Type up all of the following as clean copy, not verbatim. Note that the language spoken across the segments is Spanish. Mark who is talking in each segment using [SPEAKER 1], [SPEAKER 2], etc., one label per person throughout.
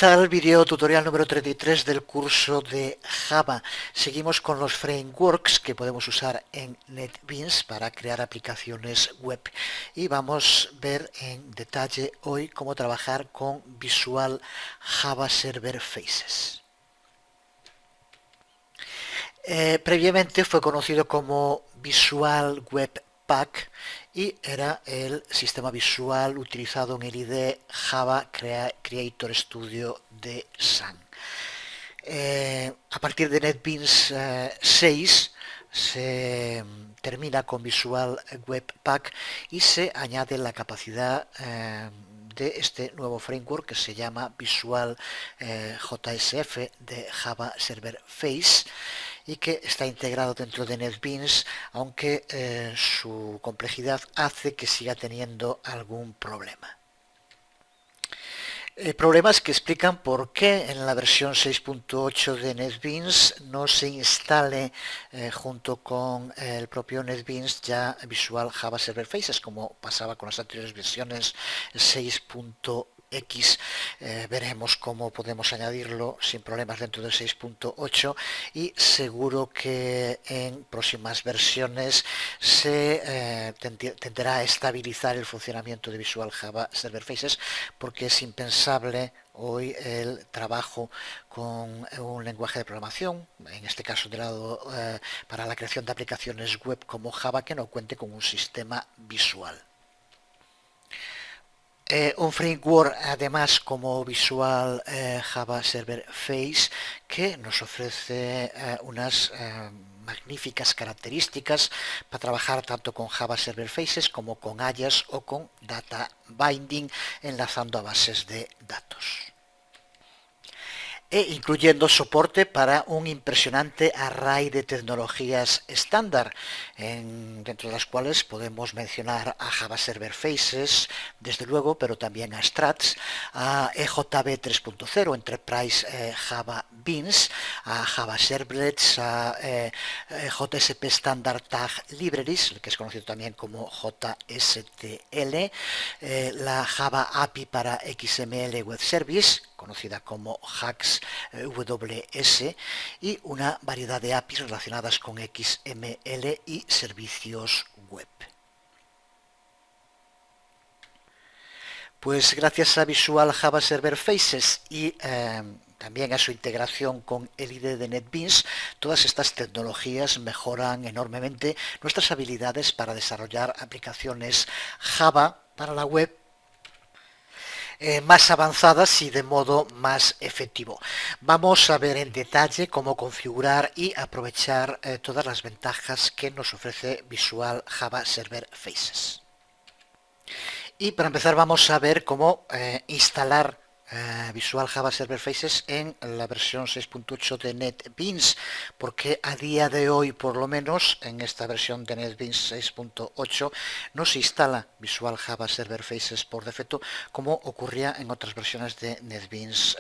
[SPEAKER 1] tal? Video tutorial número 33 del curso de Java. Seguimos con los frameworks que podemos usar en NetBeans para crear aplicaciones web. Y vamos a ver en detalle hoy cómo trabajar con Visual Java Server Faces. Previamente fue conocido como Visual Webpack y era el sistema visual utilizado en el IDE Java Creator Studio de Sun. A partir de NetBeans 6 se termina con Visual Webpack y se añade la capacidad de este nuevo framework que se llama Visual JSF de Java Server Face y que está integrado dentro de NetBeans, aunque su complejidad hace que siga teniendo algún problema. Problemas que explican por qué en la versión 6.8 de NetBeans no se instale junto con el propio NetBeans ya Visual Java Server Faces, como pasaba con las anteriores versiones 6.x. Veremos cómo podemos añadirlo sin problemas dentro del 6.8 y seguro que en próximas versiones se tenderá a estabilizar el funcionamiento de Visual Java Server Faces, porque es impensable hoy el trabajo con un lenguaje de programación, en este caso de lado para la creación de aplicaciones web como Java, que no cuente con un sistema visual. Un framework además como Visual Java Server Face que nos ofrece unas magníficas características para trabajar tanto con Java Server Faces como con Ajax o con Data Binding enlazando a bases de datos. Incluyendo soporte para un impresionante array de tecnologías estándar, dentro de las cuales podemos mencionar a Java Server Faces, desde luego, pero también a Struts, a EJB 3.0, Enterprise Java Beans, a Java Servlets, a JSP Standard Tag Libraries, que es conocido también como JSTL, la Java API para XML Web Service, conocida como HAX WS, y una variedad de APIs relacionadas con XML y servicios web. Pues gracias a Visual Java Server Faces y también a su integración con el IDE de NetBeans, todas estas tecnologías mejoran enormemente nuestras habilidades para desarrollar aplicaciones Java para la web más avanzadas y de modo más efectivo. Vamos a ver en detalle cómo configurar y aprovechar todas las ventajas que nos ofrece Visual Java Server Faces. Y para empezar vamos a ver cómo instalar Visual Java Server Faces en la versión 6.8 de NetBeans, porque a día de hoy, por lo menos, en esta versión de NetBeans 6.8 no se instala Visual Java Server Faces por defecto, como ocurría en otras versiones de NetBeans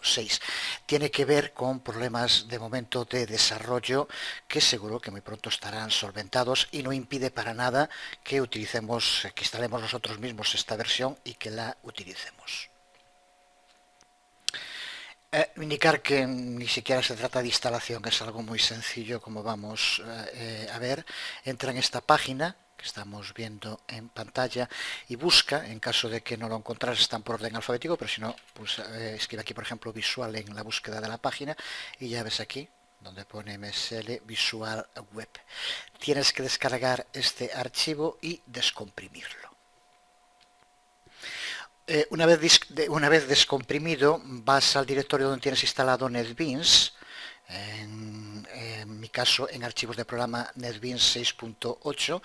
[SPEAKER 1] 6. Tiene que ver con problemas de momento de desarrollo que seguro que muy pronto estarán solventados y no impide para nada que que instalemos nosotros mismos esta versión y que la utilicemos. Indicar que ni siquiera se trata de instalación, que es algo muy sencillo, como vamos a ver. Entra en esta página que estamos viendo en pantalla y busca, en caso de que no lo encontraras, están por orden alfabético, pero si no, pues escribe aquí por ejemplo Visual en la búsqueda de la página y ya ves aquí donde pone MSL Visual Web. Tienes que descargar este archivo y descomprimirlo. Una vez descomprimido, vas al directorio donde tienes instalado NetBeans, en mi caso en archivos de programa NetBeans 6.8,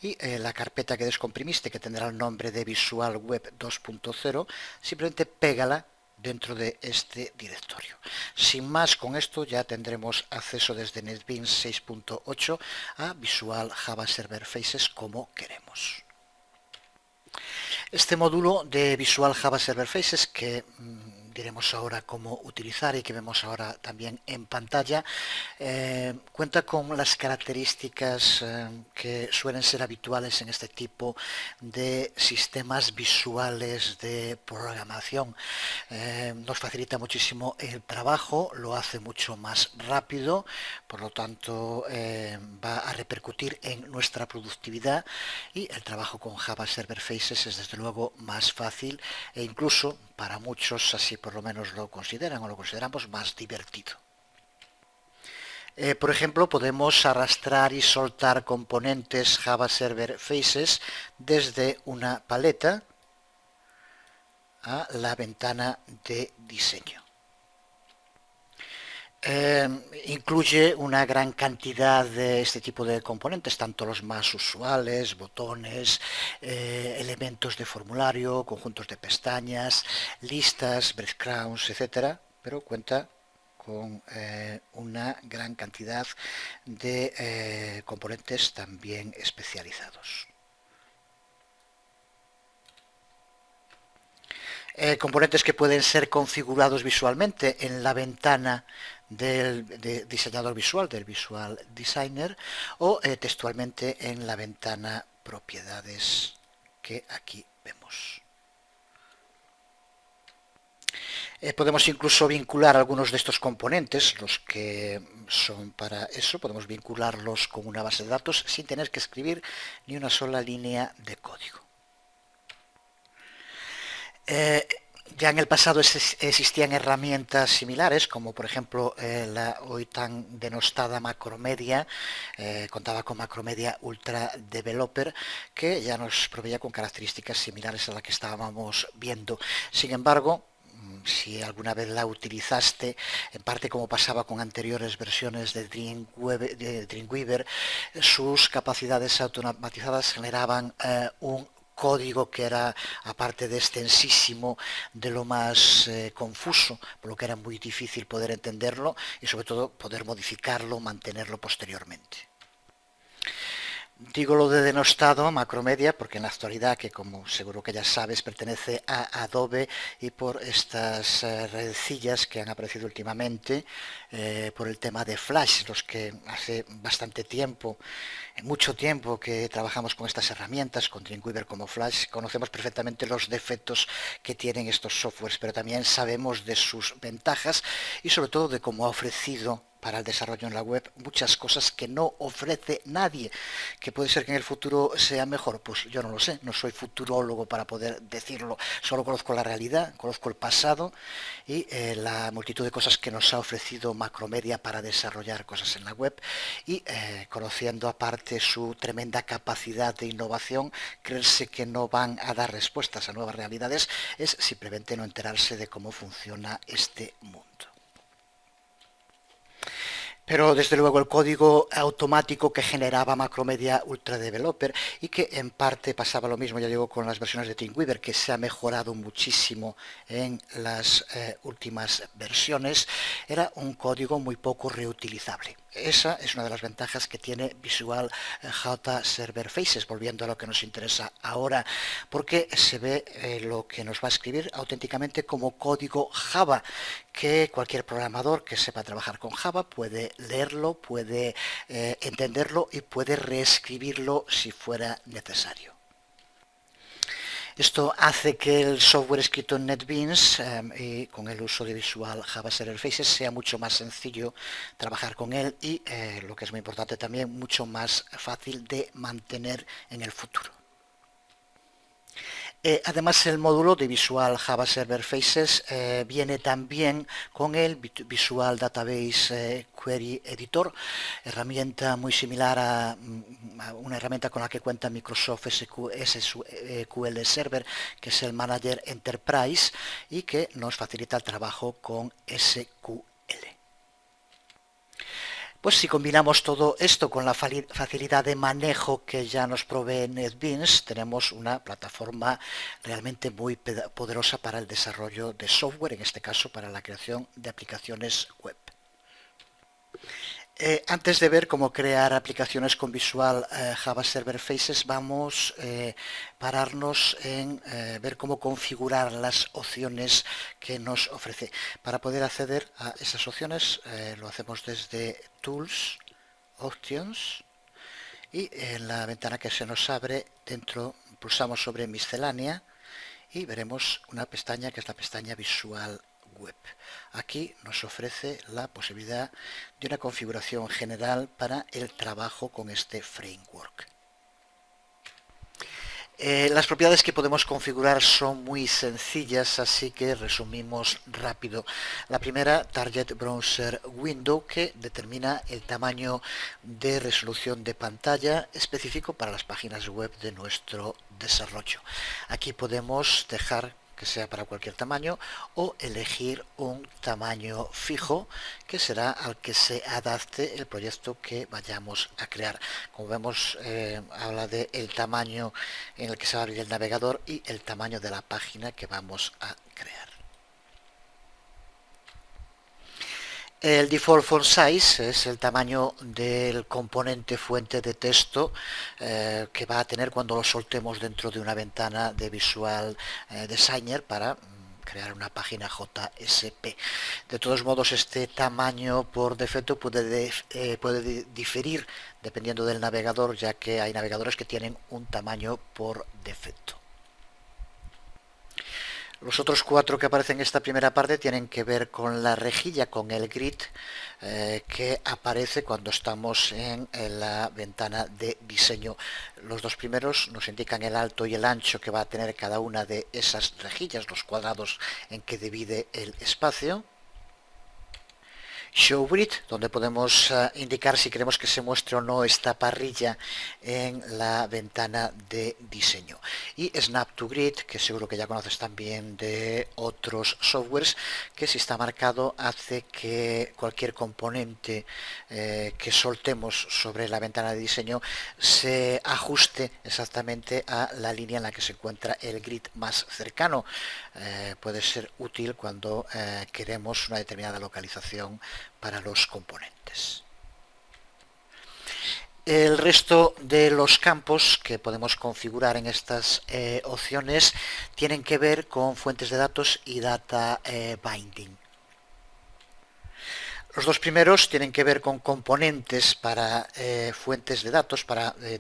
[SPEAKER 1] y la carpeta que descomprimiste, que tendrá el nombre de Visual Web 2.0, simplemente pégala dentro de este directorio. Sin más, con esto ya tendremos acceso desde NetBeans 6.8 a Visual Java Server Faces como queremos. Este módulo de Visual Java Server Faces, que diremos ahora cómo utilizar y que vemos ahora también en pantalla, cuenta con las características que suelen ser habituales en este tipo de sistemas visuales de programación. Nos facilita muchísimo el trabajo, lo hace mucho más rápido, por lo tanto va a repercutir en nuestra productividad, y el trabajo con Java Server Faces es desde luego más fácil e incluso para muchos, así por lo menos lo consideran o lo consideramos, más divertido. Por ejemplo, podemos arrastrar y soltar componentes Java Server Faces desde una paleta a la ventana de diseño. Incluye una gran cantidad de este tipo de componentes, tanto los más usuales, botones, elementos de formulario, conjuntos de pestañas, listas, breadcrumbs, etcétera, pero cuenta con una gran cantidad de componentes también especializados. Componentes que pueden ser configurados visualmente en la ventana del diseñador visual, del Visual Designer, o textualmente en la ventana propiedades que aquí vemos. Podemos incluso vincular algunos de estos componentes, los que son para eso, podemos vincularlos con una base de datos sin tener que escribir ni una sola línea de código. Ya en el pasado existían herramientas similares, como por ejemplo la hoy tan denostada Macromedia, contaba con Macromedia Ultra Developer, que ya nos proveía con características similares a la que estábamos viendo. Sin embargo, si alguna vez la utilizaste, en parte como pasaba con anteriores versiones de Dreamweaver, sus capacidades automatizadas generaban un código que era, aparte de extensísimo, de lo más confuso, por lo que era muy difícil poder entenderlo y sobre todo poder modificarlo, mantenerlo posteriormente. Digo lo de denostado, Macromedia, porque en la actualidad, que como seguro que ya sabes, pertenece a Adobe, y por estas rencillas que han aparecido últimamente, por el tema de Flash, los que hace bastante tiempo, mucho tiempo que trabajamos con estas herramientas, con Dreamweaver como Flash, conocemos perfectamente los defectos que tienen estos softwares, pero también sabemos de sus ventajas y sobre todo de cómo ha ofrecido para el desarrollo en la web muchas cosas que no ofrece nadie. ¿Que puede ser que en el futuro sea mejor? Pues yo no lo sé, no soy futurólogo para poder decirlo, solo conozco la realidad, conozco el pasado y la multitud de cosas que nos ha ofrecido Macromedia para desarrollar cosas en la web, y conociendo aparte su tremenda capacidad de innovación, creerse que no van a dar respuestas a nuevas realidades es simplemente no enterarse de cómo funciona este mundo. Pero desde luego el código automático que generaba Macromedia Ultra Developer, y que en parte pasaba lo mismo, ya digo, con las versiones de Dreamweaver, que se ha mejorado muchísimo en las últimas versiones, era un código muy poco reutilizable. Esa es una de las ventajas que tiene Visual Java Server Faces, volviendo a lo que nos interesa ahora, porque se ve lo que nos va a escribir auténticamente como código Java, que cualquier programador que sepa trabajar con Java puede leerlo, puede entenderlo y puede reescribirlo si fuera necesario. Esto hace que el software escrito en NetBeans y con el uso de Visual Java Server Faces sea mucho más sencillo trabajar con él y, lo que es muy importante también, mucho más fácil de mantener en el futuro. Además, el módulo de Visual Java Server Faces viene también con el Visual Database Query Editor, herramienta muy similar a una herramienta con la que cuenta Microsoft SQL Server, que es el Manager Enterprise, y que nos facilita el trabajo con SQL. Pues si combinamos todo esto con la facilidad de manejo que ya nos provee NetBeans, tenemos una plataforma realmente muy poderosa para el desarrollo de software, en este caso para la creación de aplicaciones web. Antes de ver cómo crear aplicaciones con Visual Java Server Faces, vamos a pararnos en ver cómo configurar las opciones que nos ofrece. Para poder acceder a esas opciones lo hacemos desde Tools, Options, y en la ventana que se nos abre dentro pulsamos sobre Miscelánea y veremos una pestaña que es la pestaña Visual Web. Aquí nos ofrece la posibilidad de una configuración general para el trabajo con este framework. Las propiedades que podemos configurar son muy sencillas, así que resumimos rápido. La primera, Target Browser Window, que determina el tamaño de resolución de pantalla específico para las páginas web de nuestro desarrollo. Aquí podemos dejar que sea para cualquier tamaño o elegir un tamaño fijo que será al que se adapte el proyecto que vayamos a crear. Como vemos, habla de el tamaño en el que se va a abrir el navegador y el tamaño de la página que vamos a crear. El default font size es el tamaño del componente fuente de texto que va a tener cuando lo soltemos dentro de una ventana de Visual Designer para crear una página JSP. De todos modos, este tamaño por defecto puede diferir dependiendo del navegador, ya que hay navegadores que tienen un tamaño por defecto. Los otros cuatro que aparecen en esta primera parte tienen que ver con la rejilla, con el grid que aparece cuando estamos en la ventana de diseño. Los dos primeros nos indican el alto y el ancho que va a tener cada una de esas rejillas, los cuadrados en que divide el espacio. Show Grid, donde podemos indicar si queremos que se muestre o no esta parrilla en la ventana de diseño. Y Snap to Grid, que seguro que ya conoces también de otros softwares, que si está marcado hace que cualquier componente que soltemos sobre la ventana de diseño se ajuste exactamente a la línea en la que se encuentra el grid más cercano. Puede ser útil cuando queremos una determinada localización para los componentes. El resto de los campos que podemos configurar en estas opciones tienen que ver con fuentes de datos y data binding. Los dos primeros tienen que ver con componentes para fuentes de datos,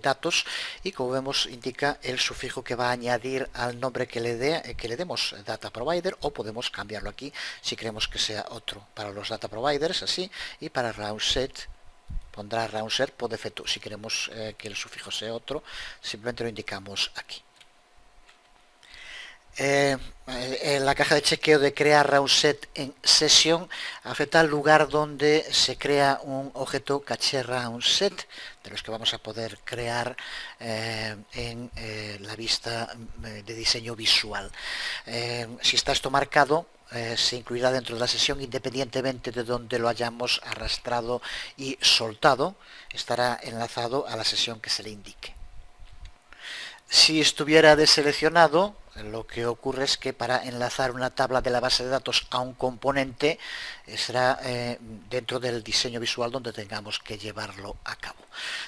[SPEAKER 1] datos, y como vemos indica el sufijo que va a añadir al nombre que le demos, data provider, o podemos cambiarlo aquí si queremos que sea otro. Para los data providers así, y para roundset pondrá roundset por defecto. Si queremos que el sufijo sea otro, simplemente lo indicamos aquí. En la caja de chequeo de crear roundset en sesión afecta al lugar donde se crea un objeto caché roundset, de los que vamos a poder crear en la vista de diseño visual. Si está esto marcado, se incluirá dentro de la sesión independientemente de donde lo hayamos arrastrado y soltado, estará enlazado a la sesión que se le indique. Si estuviera deseleccionado, lo que ocurre es que para enlazar una tabla de la base de datos a un componente será dentro del diseño visual donde tengamos que llevarlo a cabo.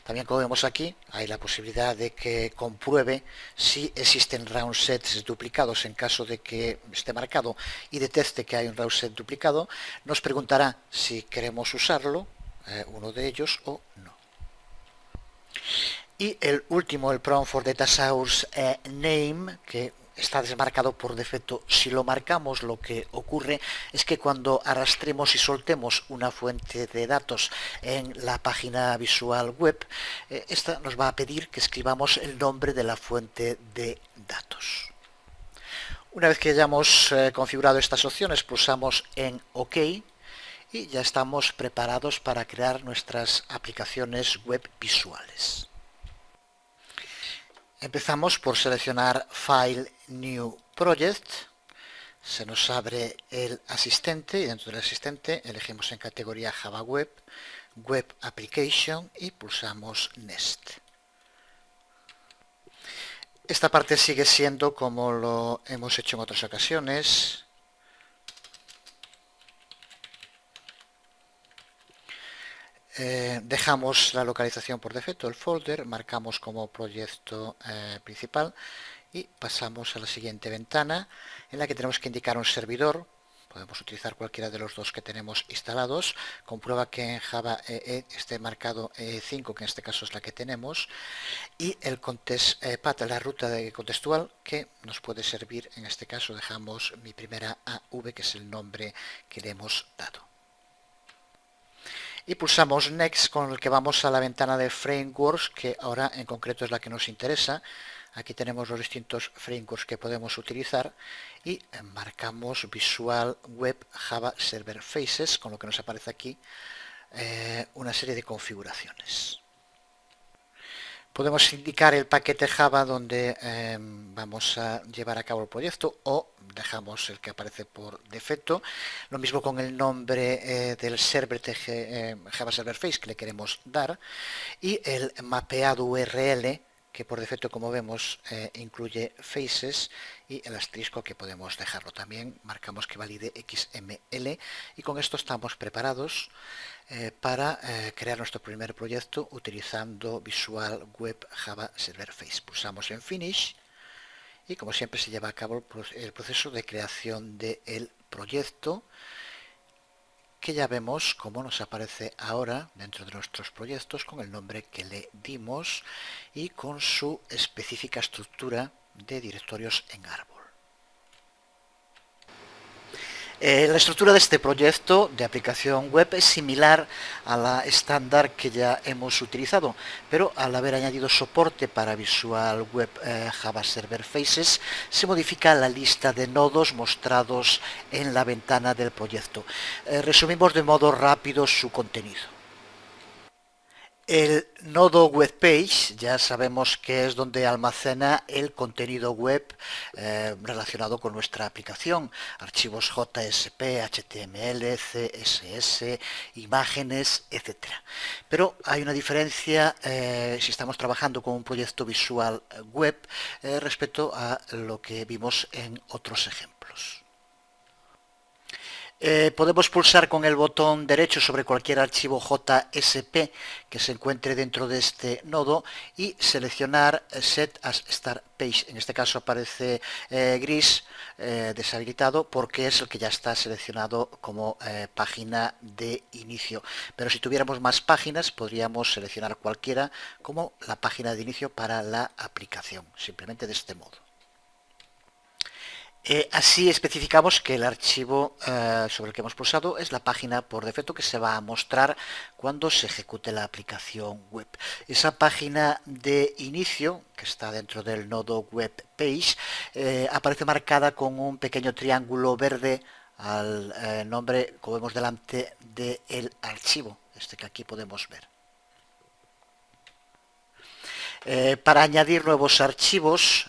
[SPEAKER 1] También, como vemos aquí, hay la posibilidad de que compruebe si existen roundsets duplicados. En caso de que esté marcado y detecte que hay un roundset duplicado, nos preguntará si queremos usarlo, uno de ellos, o no. Y el último, el prompt for data source name, que está desmarcado por defecto. Si lo marcamos, lo que ocurre es que cuando arrastremos y soltemos una fuente de datos en la página visual web, esta nos va a pedir que escribamos el nombre de la fuente de datos. Una vez que hayamos configurado estas opciones, pulsamos en OK y ya estamos preparados para crear nuestras aplicaciones web visuales. Empezamos por seleccionar File, New Project. Se nos abre el asistente y dentro del asistente elegimos en categoría Java Web, Web Application y pulsamos Next. Esta parte sigue siendo como lo hemos hecho en otras ocasiones. Dejamos la localización por defecto, el folder, marcamos como proyecto principal y pasamos a la siguiente ventana en la que tenemos que indicar un servidor. Podemos utilizar cualquiera de los dos que tenemos instalados. Comprueba que en Java EE esté marcado E5, que en este caso es la que tenemos, y el context path, la ruta contextual, que nos puede servir. En este caso dejamos mi primera AV, que es el nombre que le hemos dado. Y pulsamos Next, con el que vamos a la ventana de Frameworks, que ahora en concreto es la que nos interesa. Aquí tenemos los distintos frameworks que podemos utilizar y marcamos Visual Web Java Server Faces, con lo que nos aparece aquí una serie de configuraciones. Podemos indicar el paquete Java donde vamos a llevar a cabo el proyecto, o dejamos el que aparece por defecto. Lo mismo con el nombre del server Java Server Face que le queremos dar, y el mapeado URL, que por defecto, como vemos, incluye faces, y el asterisco, que podemos dejarlo también. Marcamos que valide XML y con esto estamos preparados para crear nuestro primer proyecto utilizando Visual Web Java Server Face. Pulsamos en Finish y, como siempre, se lleva a cabo el proceso de creación del proyecto, que ya vemos cómo nos aparece ahora dentro de nuestros proyectos, con el nombre que le dimos y con su específica estructura de directorios en árbol. La estructura de este proyecto de aplicación web es similar a la estándar que ya hemos utilizado, pero al haber añadido soporte para Visual Web Java Server Faces, se modifica la lista de nodos mostrados en la ventana del proyecto. Resumimos de modo rápido su contenido. El nodo web page ya sabemos que es donde almacena el contenido web relacionado con nuestra aplicación: archivos JSP, HTML, CSS, imágenes, etc. Pero hay una diferencia si estamos trabajando con un proyecto visual web respecto a lo que vimos en otros ejemplos. Podemos pulsar con el botón derecho sobre cualquier archivo JSP que se encuentre dentro de este nodo y seleccionar Set as Start Page. En este caso aparece gris, deshabilitado, porque es el que ya está seleccionado como página de inicio. Pero si tuviéramos más páginas, podríamos seleccionar cualquiera como la página de inicio para la aplicación, simplemente de este modo. Así especificamos que el archivo sobre el que hemos pulsado es la página por defecto que se va a mostrar cuando se ejecute la aplicación web. Esa página de inicio, que está dentro del nodo web page, aparece marcada con un pequeño triángulo verde al nombre, como vemos delante, del archivo, este que aquí podemos ver. Para añadir nuevos archivos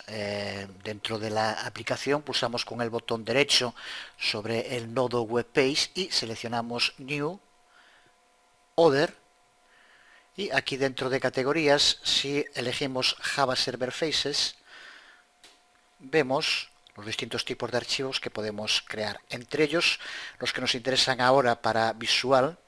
[SPEAKER 1] dentro de la aplicación, pulsamos con el botón derecho sobre el nodo web page y seleccionamos New, Other, y aquí dentro de categorías, si elegimos Java Server Faces, vemos los distintos tipos de archivos que podemos crear. Entre ellos, los que nos interesan ahora para visual,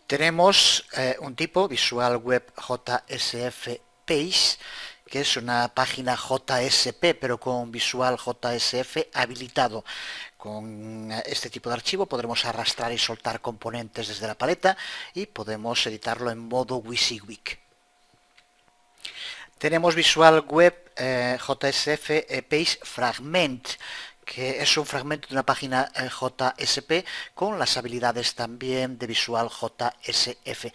[SPEAKER 1] tenemos un tipo Visual Web JSF Page, que es una página JSP pero con Visual JSF habilitado. Con este tipo de archivo podremos arrastrar y soltar componentes desde la paleta y podemos editarlo en modo WYSIWYG. Tenemos Visual Web JSF Page Fragment, que es un fragmento de una página JSP con las habilidades también de Visual JSF.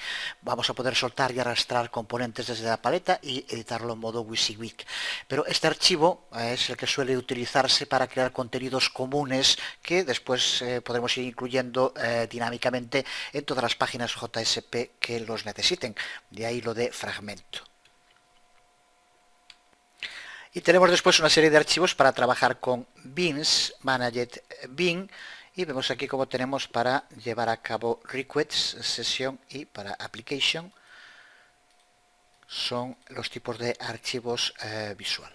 [SPEAKER 1] Vamos a poder soltar y arrastrar componentes desde la paleta y editarlo en modo WYSIWYG. Pero este archivo es el que suele utilizarse para crear contenidos comunes que después podremos ir incluyendo dinámicamente en todas las páginas JSP que los necesiten. De ahí lo de fragmento. Y tenemos después una serie de archivos para trabajar con bins, managed bin, y vemos aquí cómo tenemos para llevar a cabo requests, session, y para application son los tipos de archivos visual.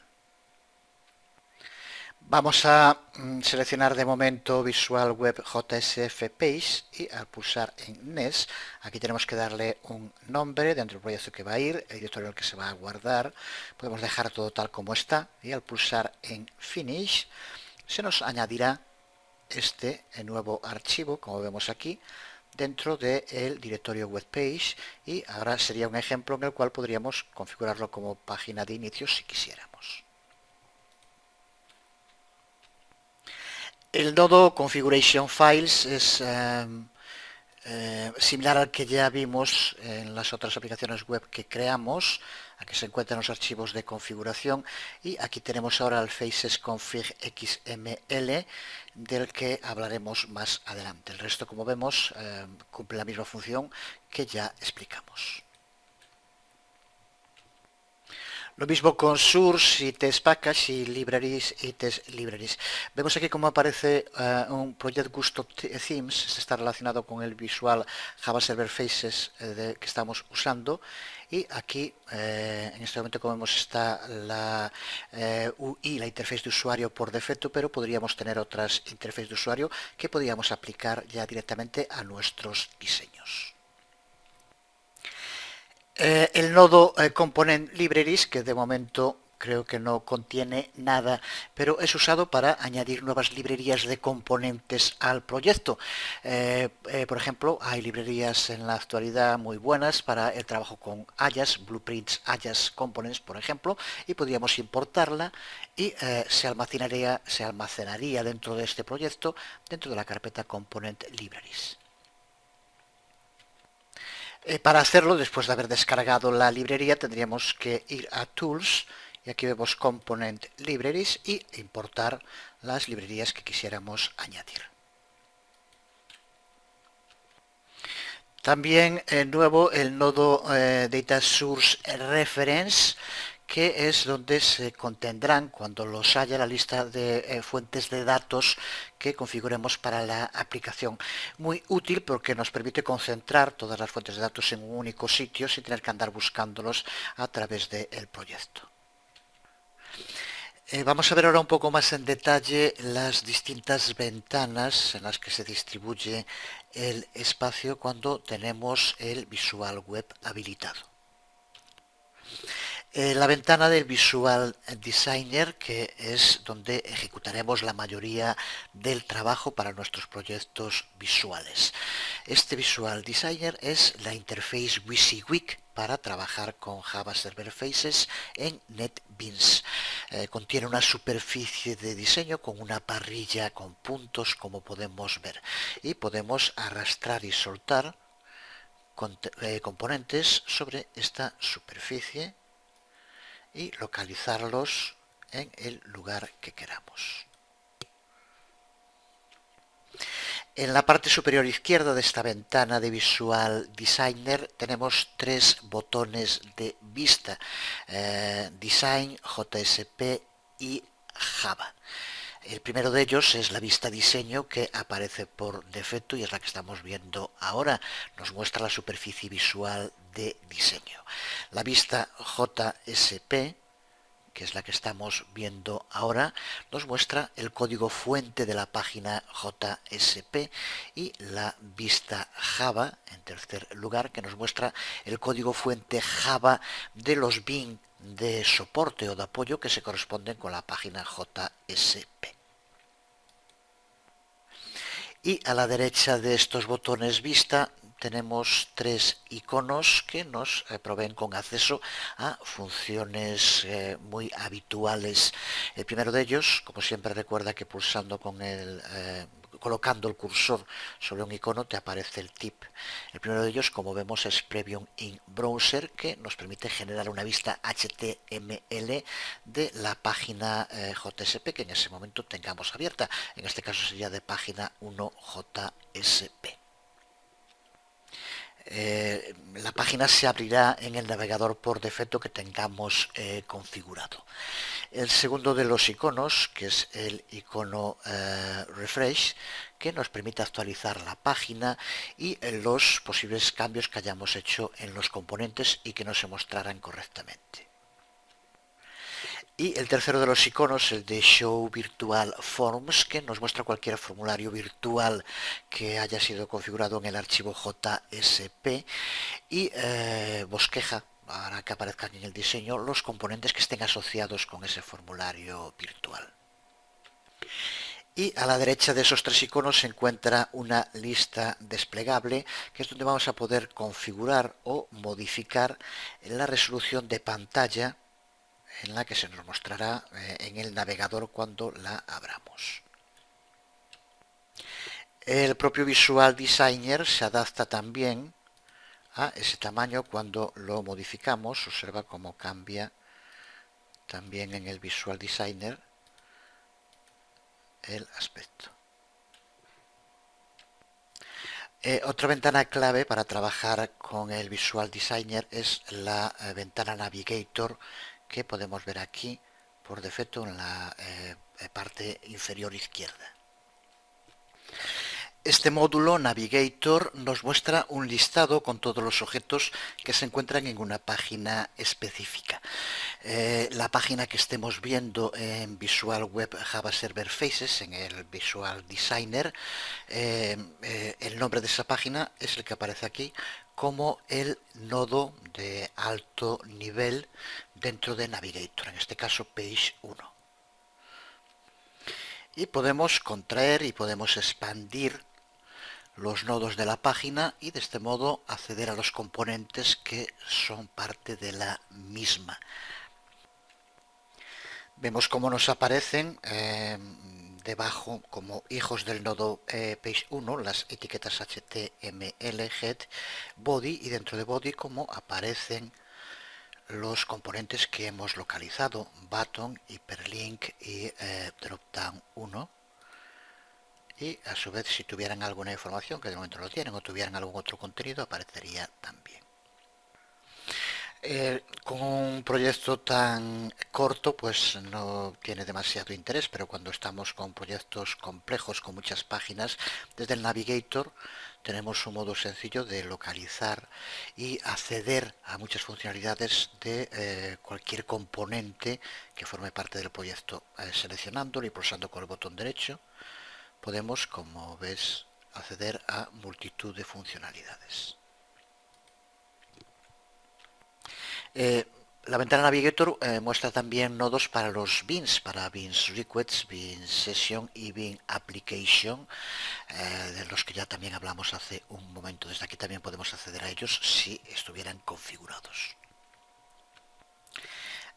[SPEAKER 1] Vamos a seleccionar de momento Visual Web JSF Page y al pulsar en Next, aquí tenemos que darle un nombre dentro del proyecto que va a ir, el directorio en el que se va a guardar. Podemos dejar todo tal como está y al pulsar en Finish se nos añadirá este nuevo archivo, como vemos aquí, dentro del directorio webpage, y ahora sería un ejemplo en el cual podríamos configurarlo como página de inicio si quisiéramos. El nodo Configuration Files es similar al que ya vimos en las otras aplicaciones web que creamos. Aquí se encuentran los archivos de configuración y aquí tenemos ahora el Faces Config XML, del que hablaremos más adelante. El resto, como vemos, cumple la misma función que ya explicamos. Lo mismo con Source y Test Package y Libraries y Test Libraries. Vemos aquí cómo aparece un Project Gusto Themes. Este está relacionado con el Visual Java Server Faces que estamos usando. Y aquí, en este momento, como vemos, está la UI, la interfaz de usuario por defecto, pero podríamos tener otras interfaces de usuario que podríamos aplicar ya directamente a nuestros diseños. El nodo Component Libraries, que de momento creo que no contiene nada, pero es usado para añadir nuevas librerías de componentes al proyecto. Por ejemplo, hay librerías en la actualidad muy buenas para el trabajo con Ajax, Blueprints, Ajax Components, por ejemplo, y podríamos importarla y se almacenaría dentro de este proyecto, dentro de la carpeta Component Libraries. Para hacerlo, después de haber descargado la librería, tendríamos que ir a Tools y aquí vemos Component Libraries y importar las librerías que quisiéramos añadir. También nuevo el nodo Data Source Reference, que es donde se contendrán, cuando los haya, la lista de fuentes de datos que configuremos para la aplicación. Muy útil porque nos permite concentrar todas las fuentes de datos en un único sitio sin tener que andar buscándolos a través del proyecto. Vamos a ver ahora un poco más en detalle las distintas ventanas en las que se distribuye el espacio cuando tenemos el Visual Web habilitado. La ventana del Visual Designer, que es donde ejecutaremos la mayoría del trabajo para nuestros proyectos visuales. Este Visual Designer es la interface WYSIWYG para trabajar con Java Server Faces en NetBeans. Contiene una superficie de diseño con una parrilla con puntos, como podemos ver, y podemos arrastrar y soltar componentes sobre esta superficie y localizarlos en el lugar que queramos. En la parte superior izquierda de esta ventana de Visual Designer tenemos tres botones de vista: Design, JSP y Java. El primero de ellos es la vista diseño, que aparece por defecto y es la que estamos viendo ahora. Nos muestra la superficie visual de diseño. La vista JSP, que es la que estamos viendo ahora, nos muestra el código fuente de la página JSP, y la vista Java, en tercer lugar, que nos muestra el código fuente Java de los bin de soporte o de apoyo que se corresponden con la página JSP. Y a la derecha de estos botones vista tenemos tres iconos que nos proveen con acceso a funciones muy habituales. El primero de ellos, como siempre, recuerda que pulsando colocando el cursor sobre un icono te aparece el tip. El primero de ellos, como vemos, es Preview in Browser, que nos permite generar una vista HTML de la página JSP que en ese momento tengamos abierta. En este caso sería de página 1 JSP. La página se abrirá en el navegador por defecto que tengamos configurado. El segundo de los iconos, que es el icono Refresh, que nos permite actualizar la página y los posibles cambios que hayamos hecho en los componentes y que no se mostraran correctamente. Y el tercero de los iconos, el de Show Virtual Forms, que nos muestra cualquier formulario virtual que haya sido configurado en el archivo JSP y bosqueja, para que aparezcan en el diseño, los componentes que estén asociados con ese formulario virtual. Y a la derecha de esos tres iconos se encuentra una lista desplegable, que es donde vamos a poder configurar o modificar la resolución de pantalla en la que se nos mostrará en el navegador cuando la abramos. El propio Visual Designer se adapta también a ese tamaño cuando lo modificamos. Observa cómo cambia también en el Visual Designer el aspecto. Otra ventana clave para trabajar con el Visual Designer es la ventana Navigator, que podemos ver aquí por defecto en la parte inferior izquierda. Este módulo Navigator nos muestra un listado con todos los objetos que se encuentran en una página específica. La página que estemos viendo en Visual Web Java Server Faces, en el Visual Designer, el nombre de esa página es el que aparece aquí como el nodo de alto nivel dentro de Navigator, en este caso Page 1. Y podemos contraer y podemos expandir los nodos de la página y de este modo acceder a los componentes que son parte de la misma. Vemos cómo nos aparecen debajo como hijos del nodo Page 1 las etiquetas HTML, Head, Body, y dentro de Body como aparecen los componentes que hemos localizado, Button, Hyperlink y Dropdown 1. Y a su vez, si tuvieran alguna información, que de momento no tienen, o tuvieran algún otro contenido, aparecería también. Con un proyecto tan corto, pues no tiene demasiado interés, pero cuando estamos con proyectos complejos, con muchas páginas, desde el Navigator tenemos un modo sencillo de localizar y acceder a muchas funcionalidades de cualquier componente que forme parte del proyecto. Seleccionándolo y pulsando con el botón derecho, podemos, como ves, acceder a multitud de funcionalidades. La ventana Navigator muestra también nodos para los beans, para beans requests, beans session y bean application, de los que ya también hablamos hace un momento. Desde aquí también podemos acceder a ellos si estuvieran configurados.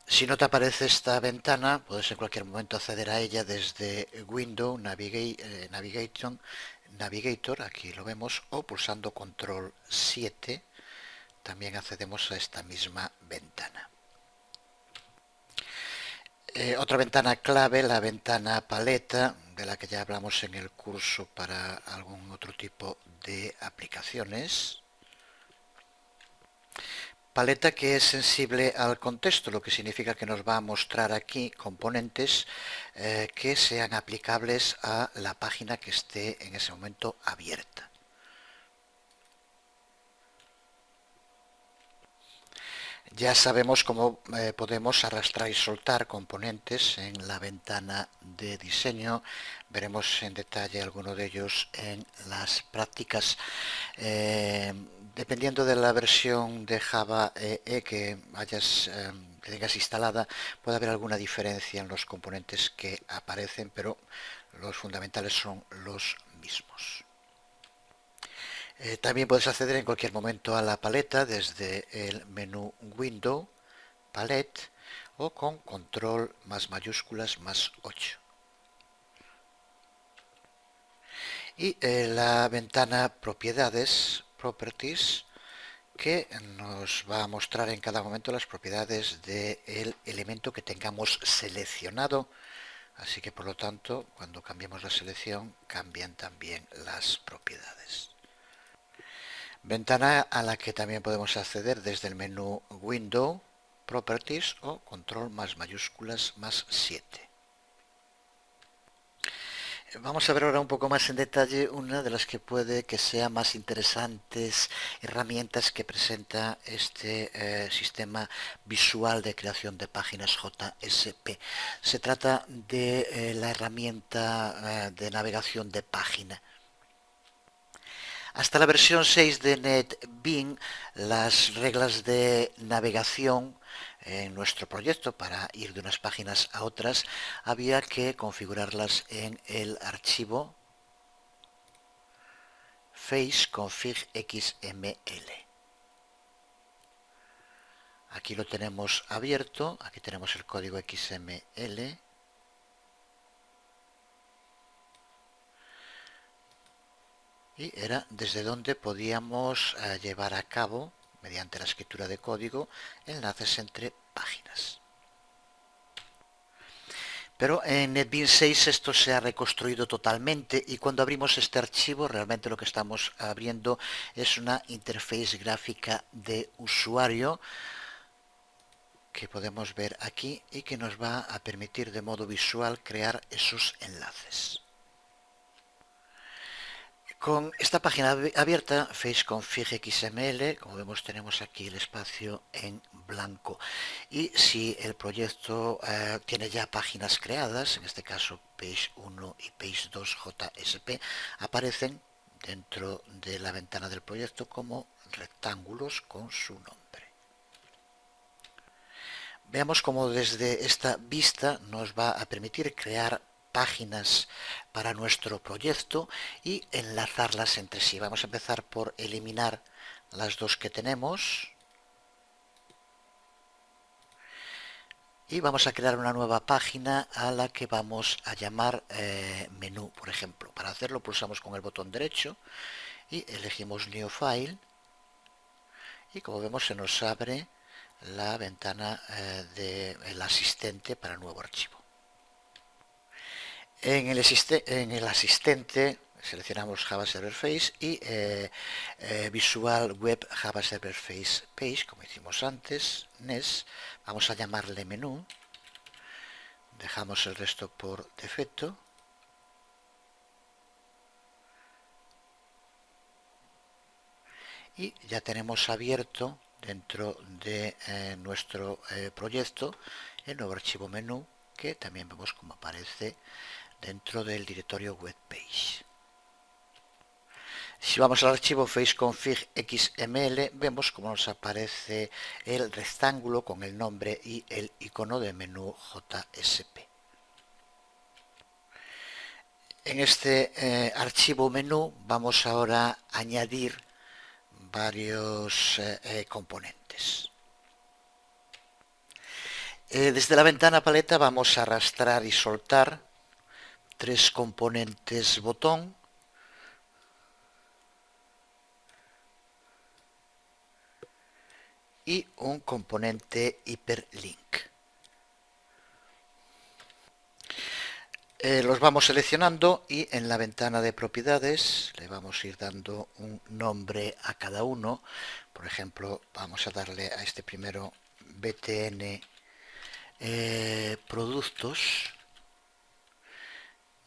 [SPEAKER 1] Si no te aparece esta ventana, puedes en cualquier momento acceder a ella desde Window, Navigator, aquí lo vemos, o pulsando Control 7, también accedemos a esta misma ventana. Otra ventana clave, la ventana paleta, de la que ya hablamos en el curso para algún otro tipo de aplicaciones. Paleta que es sensible al contexto, lo que significa que nos va a mostrar aquí componentes que sean aplicables a la página que esté en ese momento abierta. Ya sabemos cómo podemos arrastrar y soltar componentes en la ventana de diseño. Veremos en detalle alguno de ellos en las prácticas. Dependiendo de la versión de Java EE que tengas instalada, puede haber alguna diferencia en los componentes que aparecen, pero los fundamentales son los mismos. También puedes acceder en cualquier momento a la paleta desde el menú Window, Palette, o con control más mayúsculas más 8. Y la ventana Propiedades, Properties, que nos va a mostrar en cada momento las propiedades del elemento que tengamos seleccionado. Así que por lo tanto, cuando cambiemos la selección, cambian también las propiedades. Ventana a la que también podemos acceder desde el menú Window, Properties o Control más mayúsculas más 7. Vamos a ver ahora un poco más en detalle una de las que puede que sea más interesantes herramientas que presenta este sistema visual de creación de páginas JSP. Se trata de la herramienta de navegación de página. Hasta la versión 6 de NetBeans, las reglas de navegación en nuestro proyecto para ir de unas páginas a otras había que configurarlas en el archivo faceconfig.xml. Aquí lo tenemos abierto, aquí tenemos el código XML. Y era desde donde podíamos llevar a cabo, mediante la escritura de código, enlaces entre páginas. Pero en NetBeans 6 esto se ha reconstruido totalmente y cuando abrimos este archivo realmente lo que estamos abriendo es una interfaz gráfica de usuario que podemos ver aquí y que nos va a permitir de modo visual crear esos enlaces. Con esta página abierta, faceconfig.xml, como vemos tenemos aquí el espacio en blanco. Y si el proyecto tiene ya páginas creadas, en este caso Page 1 y Page 2 JSP, aparecen dentro de la ventana del proyecto como rectángulos con su nombre. Veamos cómo desde esta vista nos va a permitir crear páginas para nuestro proyecto y enlazarlas entre sí. Vamos a empezar por eliminar las dos que tenemos y vamos a crear una nueva página a la que vamos a llamar menú, por ejemplo. Para hacerlo pulsamos con el botón derecho y elegimos New File y como vemos se nos abre la ventana del asistente para el nuevo archivo. En el asistente seleccionamos Java Server Face y Visual Web Java Server Face Page, como hicimos antes, NES. Vamos a llamarle menú. Dejamos el resto por defecto. Y ya tenemos abierto dentro de nuestro proyecto el nuevo archivo menú que también vemos como aparece dentro del directorio webpage. Si vamos al archivo faceconfig.xml vemos como nos aparece el rectángulo con el nombre y el icono de menú JSP. En este archivo menú vamos ahora a añadir varios componentes. Desde la ventana paleta vamos a arrastrar y soltar tres componentes botón y un componente hiperlink. Los vamos seleccionando y en la ventana de propiedades le vamos a ir dando un nombre a cada uno. Por ejemplo, vamos a darle a este primero btn productos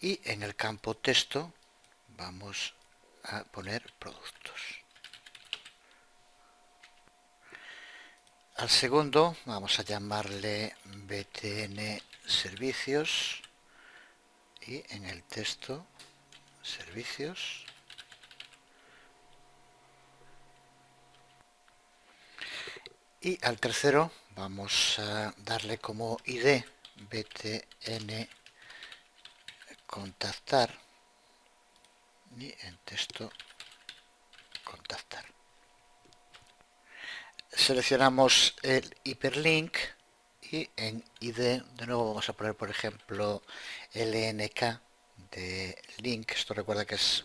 [SPEAKER 1] y en el campo texto vamos a poner productos. Al segundo vamos a llamarle btn servicios y en el texto servicios. Y al tercero vamos a darle como id btn contactar y en texto contactar. Seleccionamos el hiperlink y en id de nuevo vamos a poner por ejemplo lnk de link. Esto recuerda que es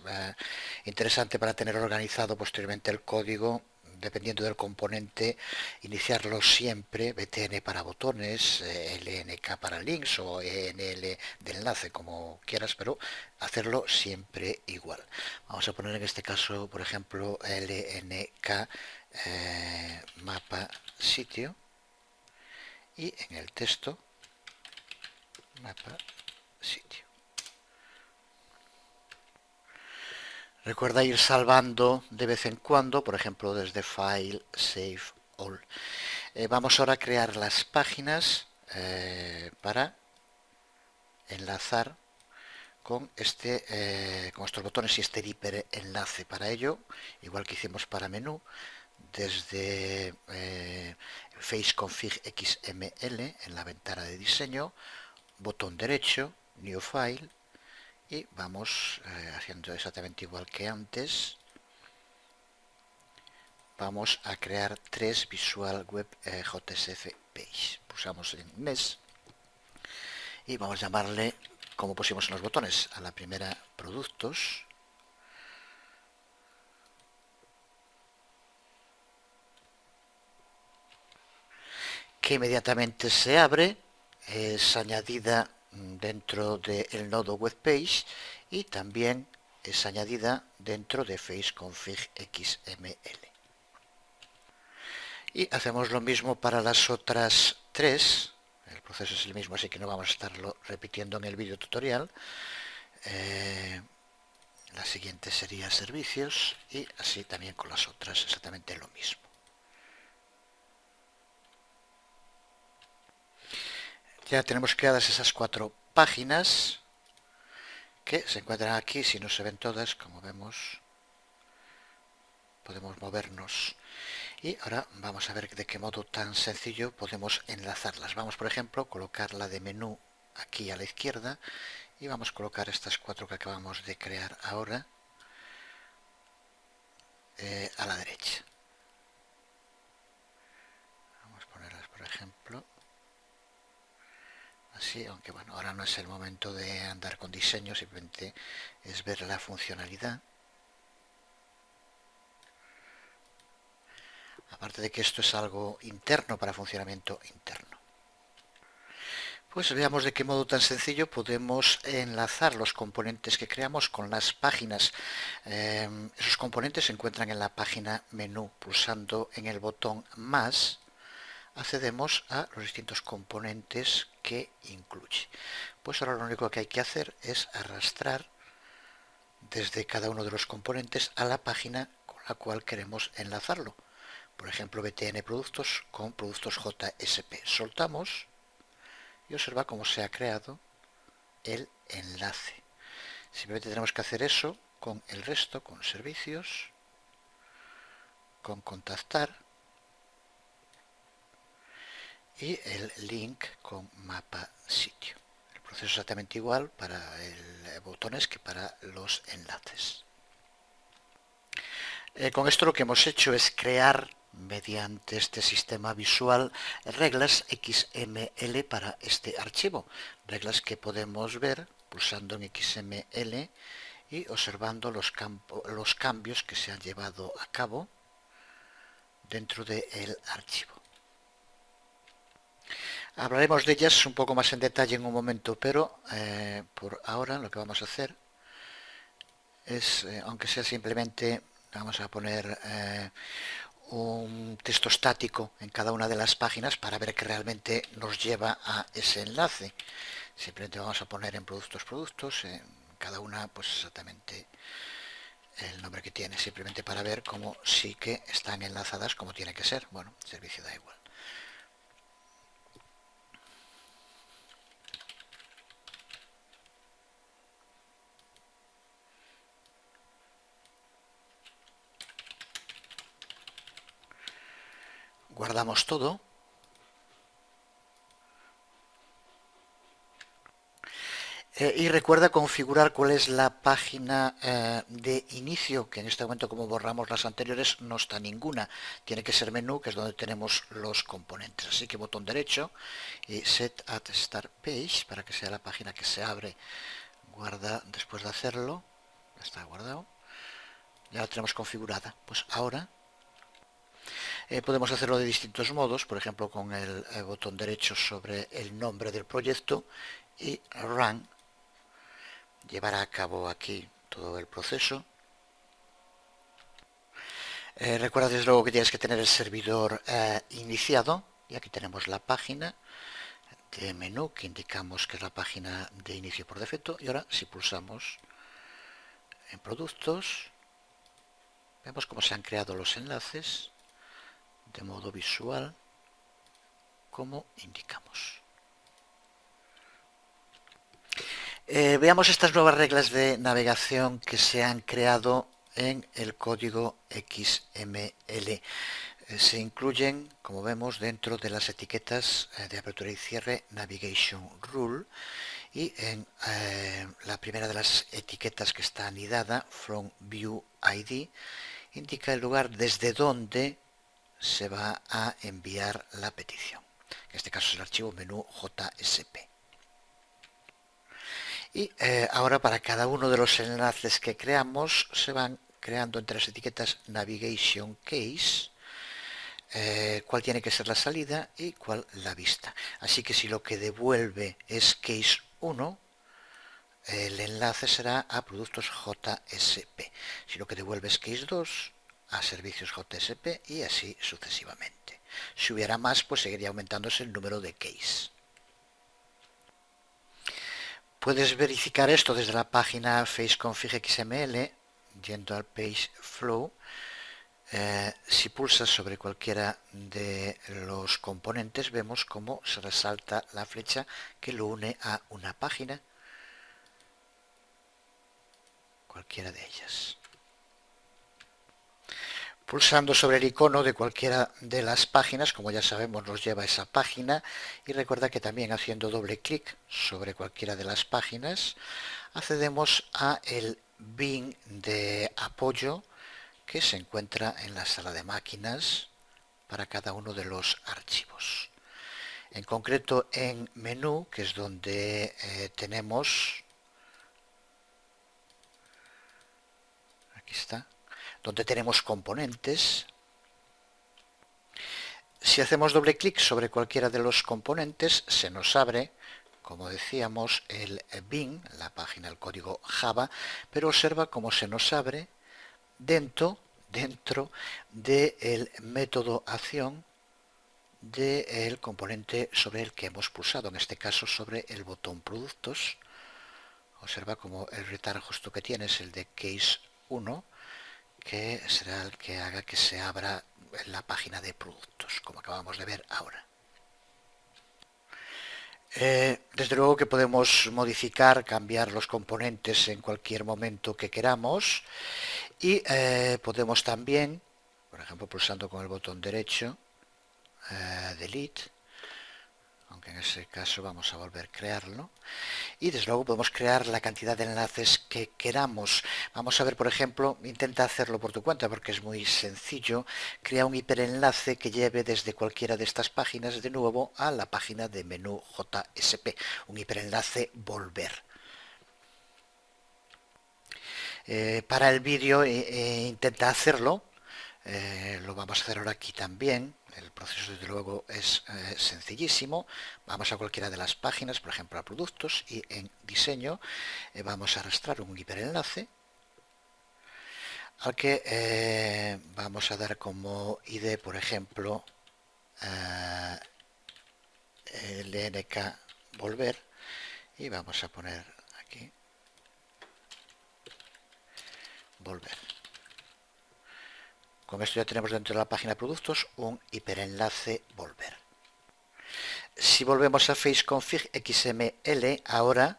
[SPEAKER 1] interesante para tener organizado posteriormente el código dependiendo del componente, iniciarlo siempre btn para botones, lnk para links o enl de enlace, como quieras, pero hacerlo siempre igual. Vamos a poner en este caso por ejemplo lnk mapa sitio y en el texto mapa sitio. Recuerda ir salvando de vez en cuando, por ejemplo, desde File, Save All. Vamos ahora a crear las páginas para enlazar con estos botones y este hiperenlace. Para ello, igual que hicimos para menú, desde Face Config XML en la ventana de diseño, botón derecho, New File, y vamos haciendo exactamente igual que antes. Vamos a crear 3 Visual Web JSF Page. Pulsamos en Next y vamos a llamarle, como pusimos en los botones, a la primera Productos. Que inmediatamente se abre, es añadida dentro del nodo Web Page y también es añadida dentro de Face Config XML. Y hacemos lo mismo para las otras 3. El proceso es el mismo, así que no vamos a estarlo repitiendo en el vídeo tutorial. La siguiente sería servicios y así también con las otras exactamente lo mismo. Ya tenemos creadas esas 4 páginas que se encuentran aquí. Si no se ven todas, como vemos, podemos movernos. Y ahora vamos a ver de qué modo tan sencillo podemos enlazarlas. Vamos, por ejemplo, a colocar la de menú aquí a la izquierda y vamos a colocar estas 4 que acabamos de crear ahora a la derecha. Vamos a ponerlas, por ejemplo, así, aunque bueno, ahora no es el momento de andar con diseño, simplemente es ver la funcionalidad. Aparte de que esto es algo interno para funcionamiento interno. Pues veamos de qué modo tan sencillo podemos enlazar los componentes que creamos con las páginas. Esos componentes se encuentran en la página menú. Pulsando en el botón más, accedemos a los distintos componentes que incluye. Pues ahora lo único que hay que hacer es arrastrar desde cada uno de los componentes a la página con la cual queremos enlazarlo. Por ejemplo, BTN Productos con Productos JSP. Soltamos y observa cómo se ha creado el enlace. Simplemente tenemos que hacer eso con el resto, con servicios, con contactar y el link con mapa sitio. El proceso es exactamente igual para botones que para los enlaces. Con esto lo que hemos hecho es crear mediante este sistema visual reglas XML para este archivo, reglas que podemos ver pulsando en XML y observando los cambios que se han llevado a cabo dentro del archivo. Hablaremos de ellas un poco más en detalle en un momento, pero por ahora lo que vamos a hacer es, aunque sea simplemente, vamos a poner un texto estático en cada una de las páginas para ver que realmente nos lleva a ese enlace. Simplemente vamos a poner en productos, en cada una pues exactamente el nombre que tiene, simplemente para ver cómo sí que están enlazadas como tiene que ser. Bueno, el servicio da igual. Guardamos todo. Y recuerda configurar cuál es la página de inicio, que en este momento, como borramos las anteriores, no está ninguna. Tiene que ser menú, que es donde tenemos los componentes. Así que botón derecho y Set at Start Page, para que sea la página que se abre. Guarda después de hacerlo. Ya está guardado. Ya la tenemos configurada. Pues ahora podemos hacerlo de distintos modos, por ejemplo con el botón derecho sobre el nombre del proyecto y Run. Llevará a cabo aquí todo el proceso. Recuerda desde luego que tienes que tener el servidor iniciado y aquí tenemos la página de menú que indicamos que es la página de inicio por defecto y ahora si pulsamos en productos Vemos cómo se han creado los enlaces de modo visual, como indicamos. Veamos estas nuevas reglas de navegación que se han creado en el código XML. Se incluyen, como vemos, dentro de las etiquetas de apertura y cierre Navigation Rule, y en la primera de las etiquetas que está anidada, From View ID, indica el lugar desde donde se va a enviar la petición. En este caso es el archivo menú JSP. Y ahora para cada uno de los enlaces que creamos se van creando entre las etiquetas Navigation Case cuál tiene que ser la salida y cuál la vista. Así que si lo que devuelve es Case 1, el enlace será a productos JSP. Si lo que devuelve es Case 2, a servicios JSP y así sucesivamente. Si hubiera más, pues seguiría aumentándose el número de case. Puedes verificar esto desde la página FaceConfig XML, yendo al Page Flow. Si pulsas sobre cualquiera de los componentes, vemos cómo se resalta la flecha que lo une a una página, cualquiera de ellas. Pulsando sobre el icono de cualquiera de las páginas, como ya sabemos, nos lleva a esa página, y recuerda que también haciendo doble clic sobre cualquiera de las páginas accedemos a el bin de apoyo que se encuentra en la sala de máquinas para cada uno de los archivos. En concreto en menú, que es donde tenemos, aquí está, donde tenemos componentes. Si hacemos doble clic sobre cualquiera de los componentes, se nos abre, como decíamos, el bin, la página del código Java, pero observa cómo se nos abre dentro del método acción del componente sobre el que hemos pulsado, en este caso sobre el botón productos. Observa como el return justo que tiene es el de case 1, que será el que haga que se abra la página de productos, como acabamos de ver ahora. Desde luego que podemos modificar, cambiar los componentes en cualquier momento que queramos, y podemos también, por ejemplo, pulsando con el botón derecho, delete, aunque en ese caso vamos a volver a crearlo, y desde luego podemos crear la cantidad de enlaces que queramos. Vamos a ver, por ejemplo, intenta hacerlo por tu cuenta porque es muy sencillo. Crea un hiperenlace que lleve desde cualquiera de estas páginas de nuevo a la página de menú JSP, un hiperenlace volver. Para el vídeo intenta hacerlo. Lo vamos a hacer ahora aquí también. El proceso desde luego es sencillísimo. Vamos a cualquiera de las páginas, por ejemplo a productos, y en diseño vamos a arrastrar un hiperenlace al que vamos a dar como ID, por ejemplo, LNK volver, y vamos a poner aquí volver. Con esto ya tenemos dentro de la página de productos un hiperenlace volver. Si volvemos a FaceConfig XML, ahora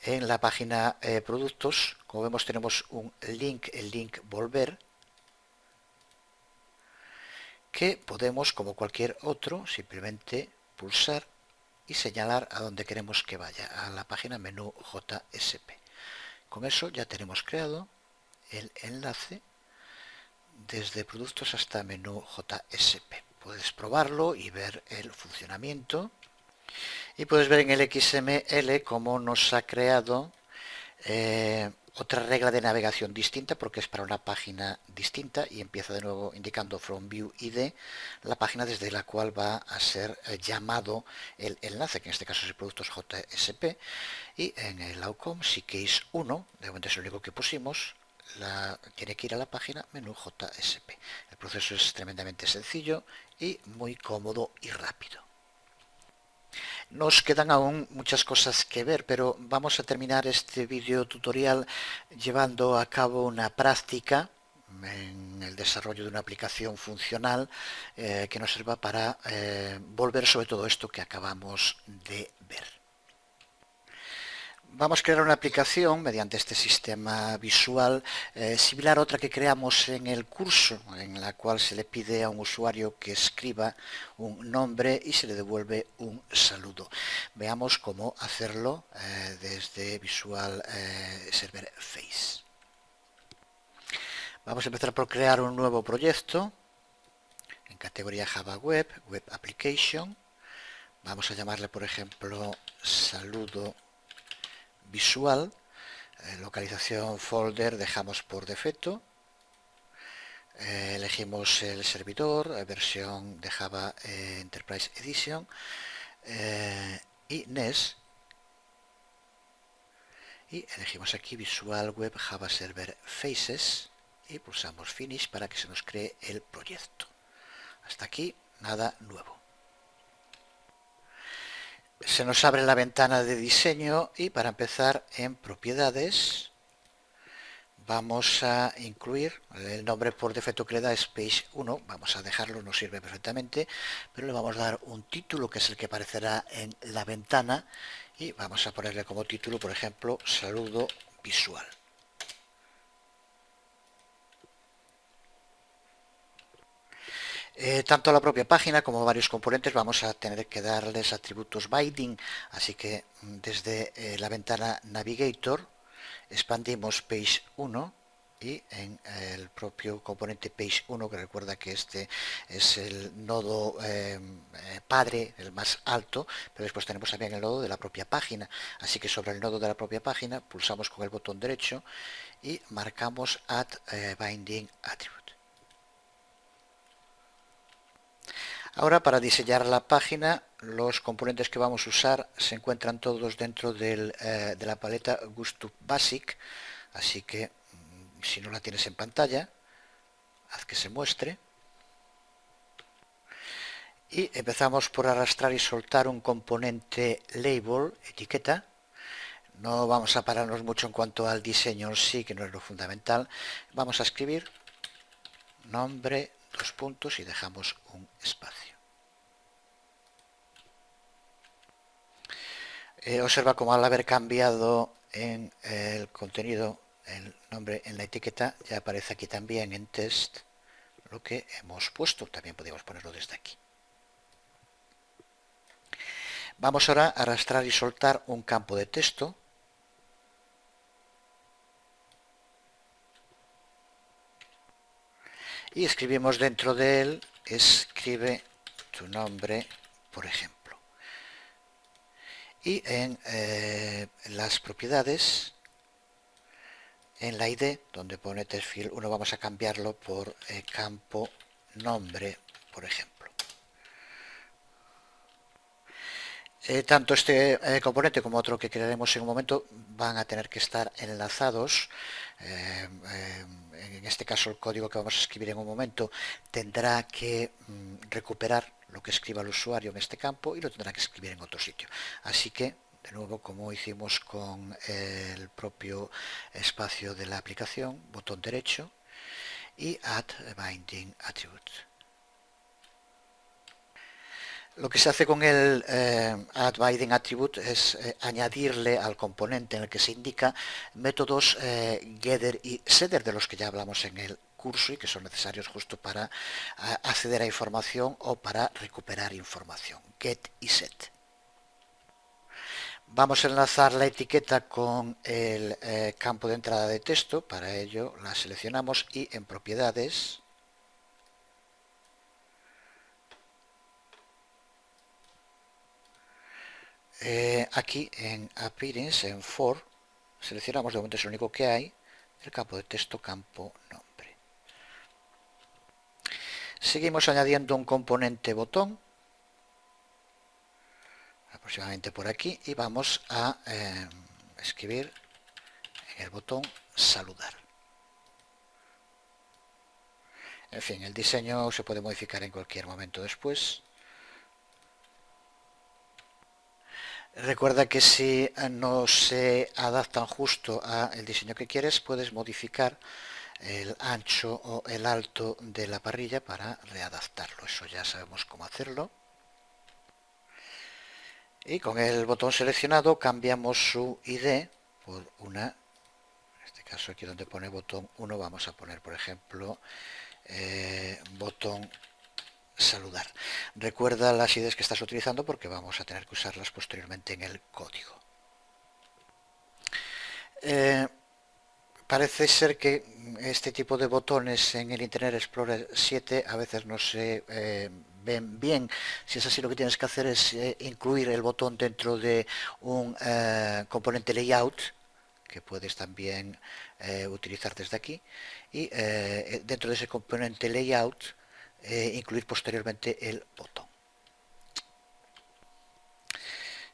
[SPEAKER 1] en la página productos, como vemos tenemos un link, el link volver, que podemos, como cualquier otro, simplemente pulsar y señalar a donde queremos que vaya, a la página menú JSP. Con eso ya tenemos creado el enlace desde productos hasta menú JSP. Puedes probarlo y ver el funcionamiento, y puedes ver en el XML cómo nos ha creado otra regla de navegación distinta, porque es para una página distinta, y empieza de nuevo indicando From View ID, la página desde la cual va a ser llamado el enlace, que en este caso es el productos JSP, y en el outcome, si case 1, de momento es el único que pusimos, tiene que ir a la página menú JSP. El proceso es tremendamente sencillo y muy cómodo y rápido. Nos quedan aún muchas cosas que ver, pero vamos a terminar este vídeo tutorial llevando a cabo una práctica en el desarrollo de una aplicación funcional que nos sirva para volver sobre todo esto que acabamos de ver. Vamos a crear una aplicación mediante este sistema visual similar a otra que creamos en el curso, en la cual se le pide a un usuario que escriba un nombre y se le devuelve un saludo. Veamos cómo hacerlo desde Visual Server Face. Vamos a empezar por crear un nuevo proyecto en categoría Java Web, Web Application. Vamos a llamarle, por ejemplo, saludo visual. Localización folder dejamos por defecto. Elegimos el servidor, versión de Java Enterprise Edition y NES. Y elegimos aquí Visual Web Java Server Faces y pulsamos Finish para que se nos cree el proyecto. Hasta aquí nada nuevo. Se nos abre la ventana de diseño y para empezar en propiedades vamos a incluir el nombre por defecto que le da es Page 1, vamos a dejarlo, nos sirve perfectamente, pero le vamos a dar un título que es el que aparecerá en la ventana y vamos a ponerle como título, por ejemplo, saludo visual. Tanto a la propia página como a varios componentes vamos a tener que darles atributos binding, así que desde la ventana Navigator expandimos Page 1 y en el propio componente Page 1, que recuerda que este es el nodo padre, el más alto, pero después tenemos también el nodo de la propia página, así que sobre el nodo de la propia página pulsamos con el botón derecho y marcamos Add Binding Attribute. Ahora para diseñar la página los componentes que vamos a usar se encuentran todos dentro de la paleta Gusto Basic, así que si no la tienes en pantalla, haz que se muestre. Y empezamos por arrastrar y soltar un componente label, etiqueta. No vamos a pararnos mucho en cuanto al diseño en sí, que no es lo fundamental. Vamos a escribir nombre, dos puntos y dejamos un espacio. Observa cómo al haber cambiado en el contenido el nombre en la etiqueta ya aparece aquí también en test lo que hemos puesto. También podemos ponerlo desde aquí. Vamos ahora a arrastrar y soltar un campo de texto. Y escribimos dentro de él, escribe tu nombre, por ejemplo. Y en las propiedades, en la ID, donde pone TextField 1, vamos a cambiarlo por campo nombre, por ejemplo. Tanto este componente como otro que crearemos en un momento van a tener que estar enlazados. En este caso el código que vamos a escribir en un momento tendrá que recuperar lo que escriba el usuario en este campo y lo tendrá que escribir en otro sitio. Así que, de nuevo, como hicimos con el propio espacio de la aplicación, botón derecho y Add Binding Attribute. Lo que se hace con el Add Binding Attribute es añadirle al componente en el que se indica métodos Getter y Setter, de los que ya hablamos en el curso y que son necesarios justo para acceder a información o para recuperar información, Get y Set. Vamos a enlazar la etiqueta con el campo de entrada de texto, para ello la seleccionamos y en propiedades aquí en Appearance, en For, seleccionamos, de momento es lo único que hay, el campo de texto, campo nombre. Seguimos añadiendo un componente botón, aproximadamente por aquí, y vamos a escribir en el botón saludar. En fin, el diseño se puede modificar en cualquier momento después. Recuerda que si no se adaptan justo al diseño que quieres, puedes modificar el ancho o el alto de la parrilla para readaptarlo. Eso ya sabemos cómo hacerlo. Y con el botón seleccionado cambiamos su ID por una, en este caso aquí donde pone botón 1 vamos a poner por ejemplo botón saludar. Recuerda las IDs que estás utilizando porque vamos a tener que usarlas posteriormente en el código. Parece ser que este tipo de botones en el Internet Explorer 7 a veces no se ven bien. Si es así, lo que tienes que hacer es incluir el botón dentro de un componente layout que puedes también utilizar desde aquí y dentro de ese componente layout incluir posteriormente el botón.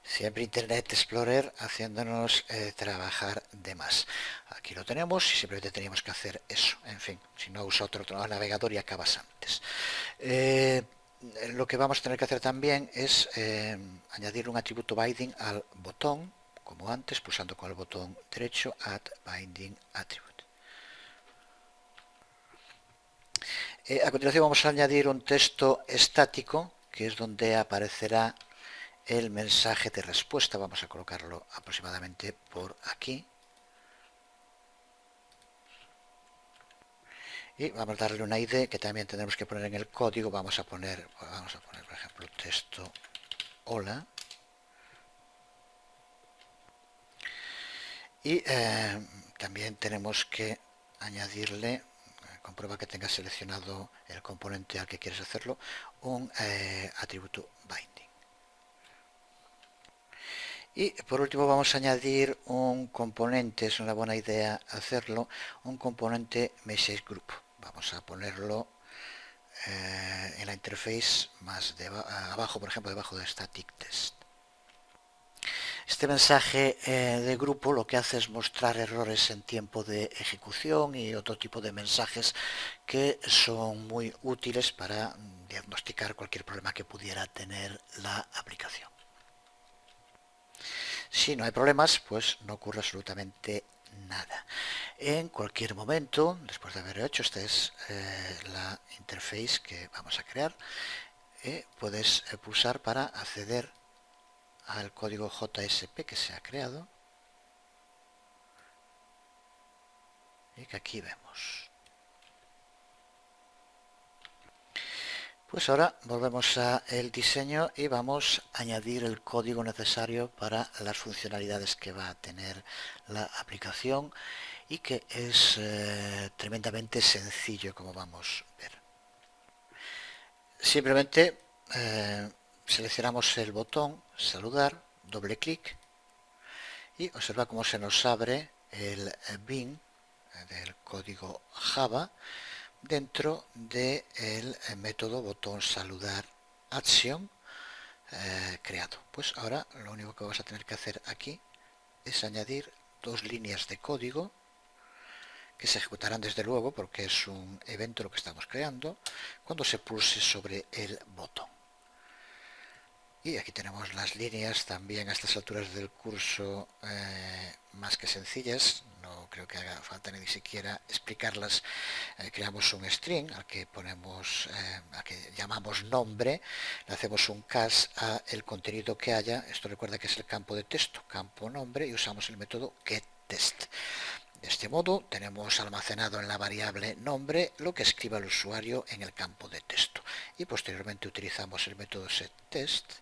[SPEAKER 1] Siempre Internet Explorer haciéndonos trabajar de más. Aquí lo tenemos y simplemente teníamos que hacer eso. En fin, si no usa otro navegador y acabas antes. Lo que vamos a tener que hacer también es añadir un atributo binding al botón, como antes, pulsando con el botón derecho Add Binding Attribute. A continuación vamos a añadir un texto estático, que es donde aparecerá el mensaje de respuesta. Vamos a colocarlo aproximadamente por aquí y vamos a darle una ID que también tendremos que poner en el código. Vamos a poner por ejemplo texto hola y también tenemos que añadirle, comprueba que tengas seleccionado el componente al que quieres hacerlo, un atributo binding. Y por último vamos a añadir un componente, es una buena idea hacerlo, un componente message group. Vamos a ponerlo en la interface más abajo, por ejemplo, debajo de static test. Este mensaje de grupo lo que hace es mostrar errores en tiempo de ejecución y otro tipo de mensajes que son muy útiles para diagnosticar cualquier problema que pudiera tener la aplicación. Si no hay problemas, pues no ocurre absolutamente nada. En cualquier momento, después de haber hecho, esta es la interface que vamos a crear, puedes pulsar para acceder al código JSP que se ha creado y que aquí vemos. Pues ahora volvemos al diseño y vamos a añadir el código necesario para las funcionalidades que va a tener la aplicación y que es tremendamente sencillo, como vamos a ver. Simplemente seleccionamos el botón saludar, doble clic y observa cómo se nos abre el bin del código Java dentro del método botón saludar action creado. Pues ahora lo único que vamos a tener que hacer aquí es añadir dos líneas de código que se ejecutarán desde luego porque es un evento lo que estamos creando cuando se pulse sobre el botón. Y aquí tenemos las líneas también a estas alturas del curso más que sencillas, no creo que haga falta ni siquiera explicarlas. Creamos un string al que ponemos, al que llamamos nombre, le hacemos un cast a el contenido que haya. Esto recuerda que es el campo de texto, campo nombre, y usamos el método getText. De este modo tenemos almacenado en la variable nombre lo que escriba el usuario en el campo de texto y posteriormente utilizamos el método setText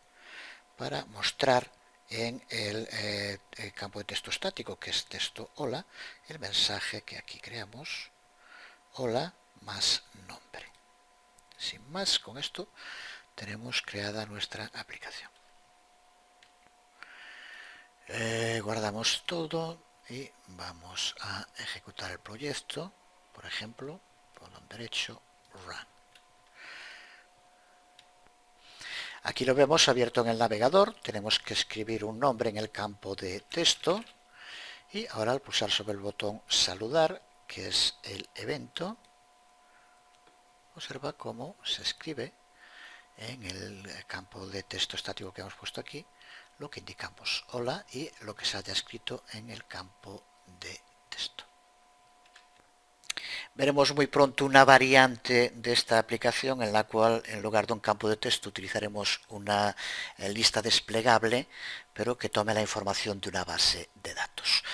[SPEAKER 1] para mostrar en el campo de texto estático, que es texto hola, el mensaje que aquí creamos, hola más nombre. Sin más, con esto tenemos creada nuestra aplicación. Guardamos todo y vamos a ejecutar el proyecto, por ejemplo, botón derecho, Run. Aquí lo vemos abierto en el navegador, tenemos que escribir un nombre en el campo de texto y ahora al pulsar sobre el botón saludar, que es el evento, observa cómo se escribe en el campo de texto estático que hemos puesto aquí lo que indicamos hola y lo que se haya escrito en el campo de texto. Veremos muy pronto una variante de esta aplicación en la cual en lugar de un campo de texto utilizaremos una lista desplegable, pero que tome la información de una base de datos.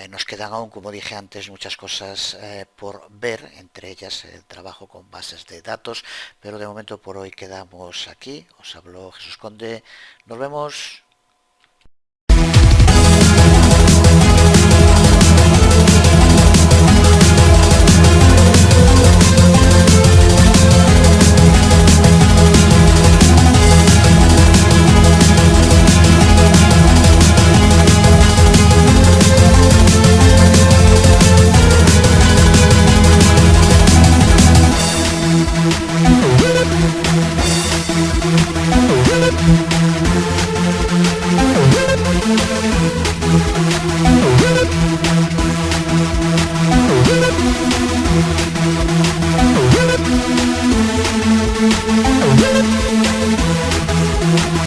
[SPEAKER 1] Nos quedan aún, como dije antes, muchas cosas por ver, entre ellas el trabajo con bases de datos, pero de momento por hoy quedamos aquí. Os habló Jesús Conde. Nos vemos.